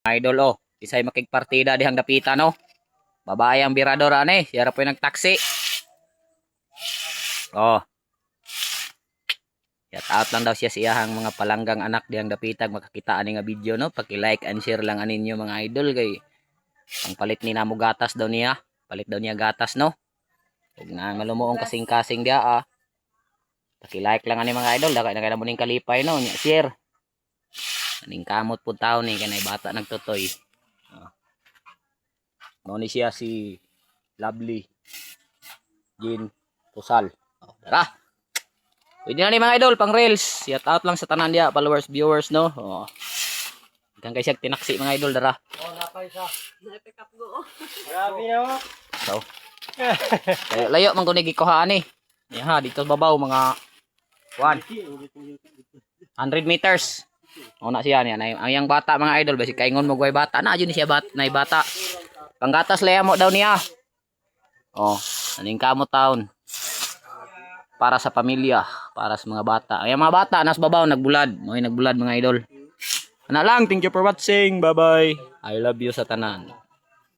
Idol oh, isay makigpartida dihang dapita no. Babae ang birador ani, siya ra po nagtaksi. Oh. Shout out lang daw siya sa iyahang mga palanggang anak dihang dapitag makakita ani nga video no. Paki-like and share lang aninyo mga idol kay ang palit ni namo gatas daw niya. Palit daw niya gatas no. Ug na malumuong kasing-kasing dia ah. Paki-like lang ani mga idol, dagay na kay namo ning kalipay no, nya share. Aning kamot pud taon ni kanay bata nagtutoy. Mao ni siya si Lovely Jean Pusal. Oh, tara. Pwede na ni mga idol pang reels. Shout out lang sa tanan dia, followers, viewers no. Oh. Hanggang kay siya tinaksi mga idol dara. Oh, napay sa. Na-pick up go. Grabe na. So. Layo man ko ni gikuhaan ni. Ha, dito babaw mga 100 meters. O na siya niya. Ang yang bata mga idol basic kaingon mo guay bata na jud ni siya nay bata. Panggatas laya mo daw niya. Oh, aning kamot taon. Para sa pamilya, para sa mga bata. Ay mga bata nas babaw nagbulad. Moy nagbulad mga idol. Ana lang, thank you for watching. Bye-bye. I love you sa tanan.